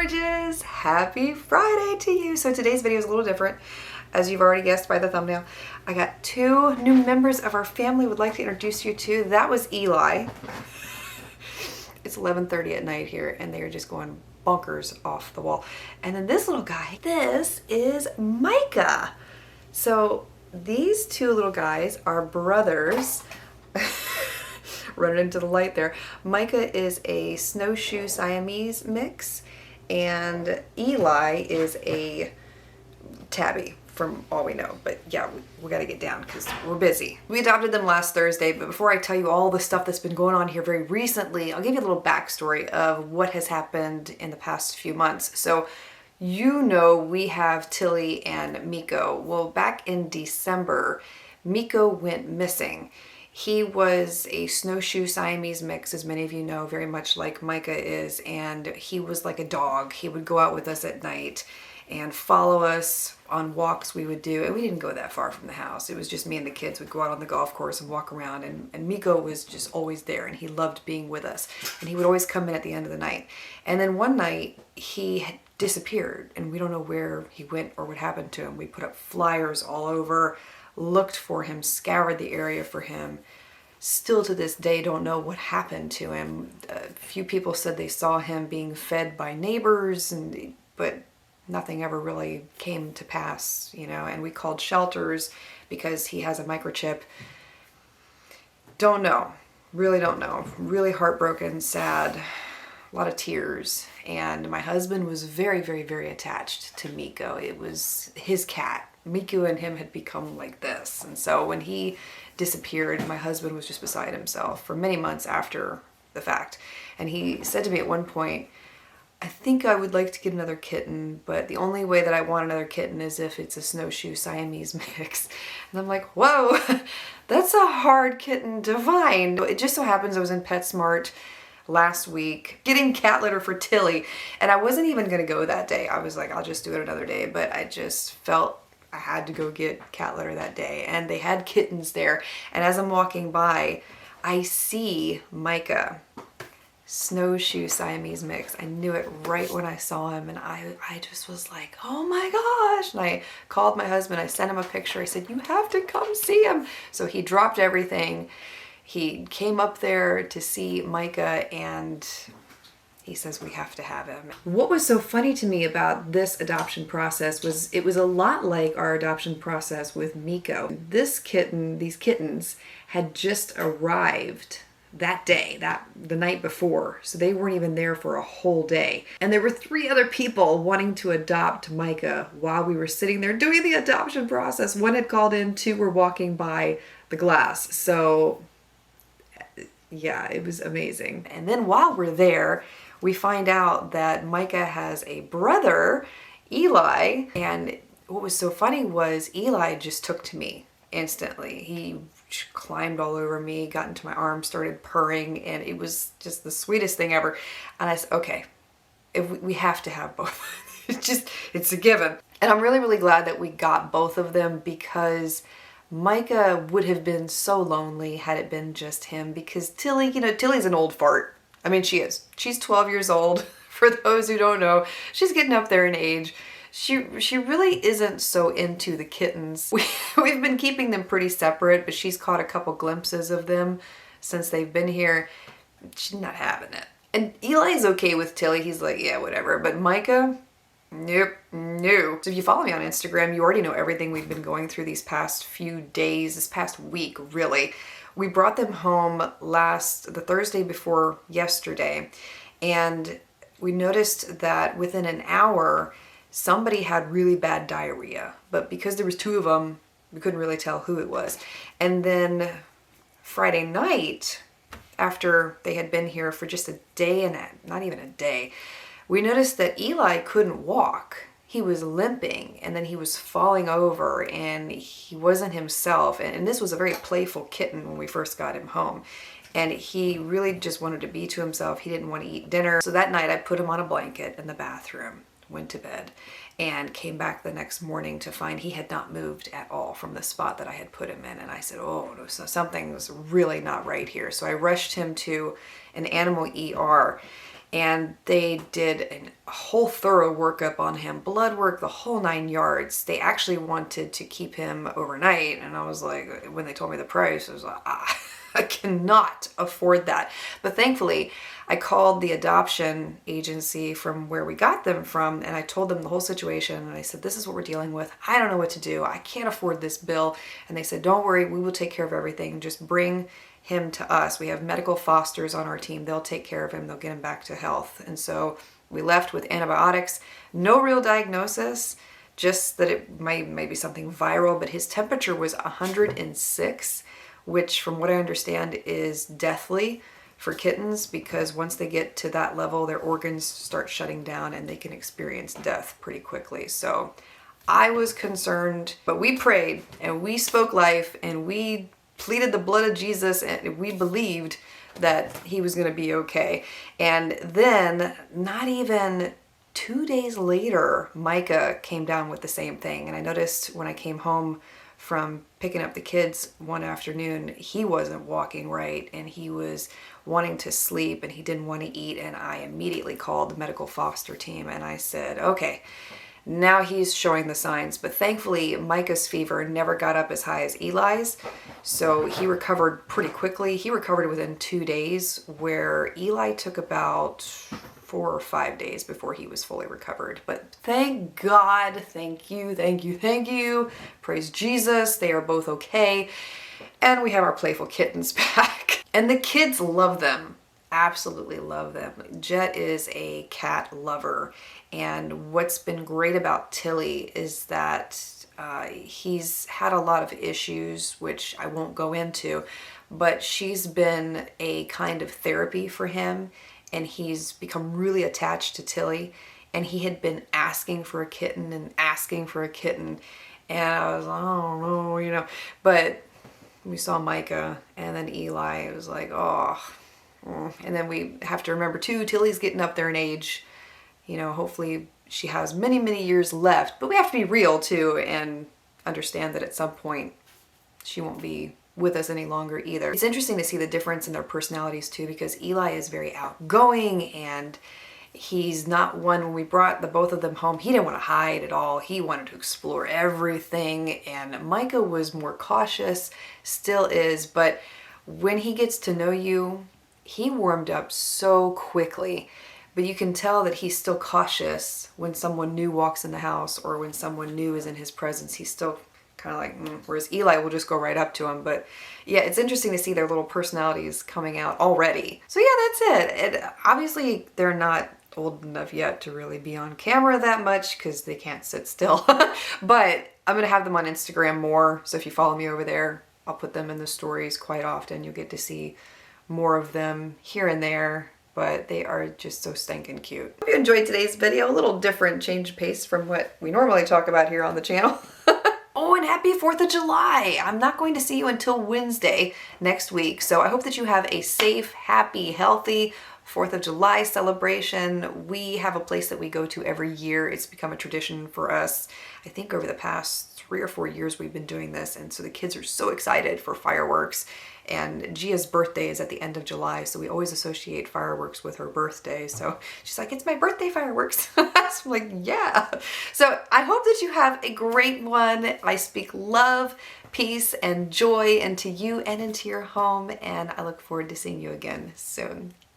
gorgeous! Happy Friday to you! So today's video is a little different, as you've already guessed by the thumbnail. I got two new members of our family would like to introduce you to. That was Eli. It's 11:30 at night here and they are just going bonkers off the wall. And then this little guy, this is Micah. So these two little guys are brothers. Running into the light there. Micah is a snowshoe Siamese mix and Eli is a tabby from all we know. But yeah, we gotta get down because we're busy. We adopted them last Thursday, but before I tell you all the stuff that's been going on here very recently, I'll give you a little backstory of what has happened in the past few months. So you know we have Tilly and Miko. Well, back in December, Miko went missing. He was a snowshoe Siamese mix, as many of you know, very much like Micah is, and he was like a dog. He would go out with us at night and follow us on walks we would do, and we didn't go that far from the house. It was just me and the kids would go out on the golf course and walk around, and Miko was just always there, and he loved being with us, and he would always come in at the end of the night. And then one night, he had disappeared, and we don't know where he went or what happened to him. We put up flyers all over, looked for him, scoured the area for him. Still to this day don't know what happened to him. A few people said they saw him being fed by neighbors, but nothing ever really came to pass, you know, and we called shelters because he has a microchip. Don't know, really don't know. Really heartbroken, sad, a lot of tears. And my husband was very, very, very attached to Miko. It was his cat. Miko and him had become like this. And so when he disappeared, my husband was just beside himself for many months after the fact. And he said to me at one point, I think I would like to get another kitten, but the only way that I want another kitten is if it's a snowshoe Siamese mix. And I'm like, whoa, that's a hard kitten to find. It just so happens I was in PetSmart last week getting cat litter for Tilly, and I wasn't even gonna go that day. I was like, I'll just do it another day, but I just felt I had to go get cat litter that day, and they had kittens there. And as I'm walking by, I see Micah, snowshoe Siamese mix. I knew it right when I saw him, and I just was like, oh my gosh. And I called my husband, I sent him a picture. I said, you have to come see him. So he dropped everything. He came up there to see Micah, and he says we have to have him. What was so funny to me about this adoption process was it was a lot like our adoption process with Miko. This kitten, these kittens, had just arrived that day, the night before. So they weren't even there for a whole day. And there were 3 other people wanting to adopt Micah while we were sitting there doing the adoption process. 1 had called in, 2 were walking by the glass. So yeah, it was amazing. And then while we're there, we find out that Micah has a brother, Eli, and what was so funny was Eli just took to me instantly. He climbed all over me, got into my arms, started purring, and it was just the sweetest thing ever. And I said, okay, if we have to have both. It's a given. And I'm really, really glad that we got both of them, because Micah would have been so lonely had it been just him, because Tilly, you know, Tilly's an old fart. I mean, she is. She's 12 years old. For those who don't know, she's getting up there in age. She really isn't so into the kittens. We've been keeping them pretty separate, but she's caught a couple glimpses of them since they've been here. She's not having it. And Eli's okay with Tilly. He's like, yeah, whatever. But Micah, nope, no. So if you follow me on Instagram, you already know everything we've been going through these past few days, this past week, really. We brought them home the Thursday before yesterday, and we noticed that within an hour, somebody had really bad diarrhea, but because there was 2 of them, we couldn't really tell who it was. And then Friday night, after they had been here for just a day and not even a day, we noticed that Eli couldn't walk. He was limping, and then he was falling over, and he wasn't himself. And this was a very playful kitten when we first got him home. And he really just wanted to be to himself. He didn't want to eat dinner. So that night I put him on a blanket in the bathroom, went to bed, and came back the next morning to find he had not moved at all from the spot that I had put him in. And I said, oh, no, so something was really not right here. So I rushed him to an animal ER. and they did a whole thorough workup on him, blood work, the whole 9 yards. They actually wanted to keep him overnight, and I was like, when they told me the price, I was like, I cannot afford that. But thankfully, I called the adoption agency from where we got them from, and I told them the whole situation, and I said, this is what we're dealing with. I don't know what to do. I can't afford this bill. And they said, don't worry, we will take care of everything. Just bring him to us. We have medical fosters on our team. They'll take care of him. They'll get him back to health. And so we left with antibiotics, no real diagnosis, just that it might be something viral, but his temperature was 106, which from what I understand is deathly for kittens, because once they get to that level, their organs start shutting down and they can experience death pretty quickly. So I was concerned, but we prayed and we spoke life and we pleaded the blood of Jesus, and we believed that he was going to be okay. And then not even 2 days later, Micah came down with the same thing. And I noticed when I came home from picking up the kids one afternoon, he wasn't walking right and he was wanting to sleep and he didn't want to eat. And I immediately called the medical foster team and I said, okay, now he's showing the signs. But thankfully, Micah's fever never got up as high as Eli's, so he recovered pretty quickly. He recovered within 2 days, where Eli took about 4 or 5 days before he was fully recovered. But thank God, thank you, thank you, thank you. Praise Jesus, they are both okay. And we have our playful kittens back. And the kids love them. Absolutely love them. Jet is a cat lover, and what's been great about Tilly is that he's had a lot of issues, which I won't go into, but she's been a kind of therapy for him, and he's become really attached to Tilly, and he had been asking for a kitten and asking for a kitten, and I was, I don't know, you know, but we saw Micah and then Eli. It was like, oh. And then we have to remember too, Tilly's getting up there in age. You know, hopefully she has many, many years left, but we have to be real too and understand that at some point she won't be with us any longer either. It's interesting to see the difference in their personalities too, because Eli is very outgoing and he's not one, when we brought the both of them home, he didn't want to hide at all. He wanted to explore everything, and Micah was more cautious, still is, but when he gets to know you, he warmed up so quickly, but you can tell that he's still cautious when someone new walks in the house or when someone new is in his presence. He's still kind of like, whereas Eli will just go right up to him. But yeah, it's interesting to see their little personalities coming out already. So yeah, that's it. Obviously, they're not old enough yet to really be on camera that much because they can't sit still. But I'm going to have them on Instagram more. So if you follow me over there, I'll put them in the stories quite often. You'll get to see more of them here and there, but they are just so stinking cute. Hope you enjoyed today's video. A little different change of pace from what we normally talk about here on the channel. Oh, and happy 4th of July. I'm not going to see you until Wednesday next week. So I hope that you have a safe, happy, healthy 4th of July celebration. We have a place that we go to every year. It's become a tradition for us. I think over the past 3 or 4 years we've been doing this, and so the kids are so excited for fireworks. And Gia's birthday is at the end of July, so we always associate fireworks with her birthday. So she's like, it's my birthday fireworks. So I'm like, yeah. So I hope that you have a great one. I speak love, peace, and joy into you and into your home, and I look forward to seeing you again soon.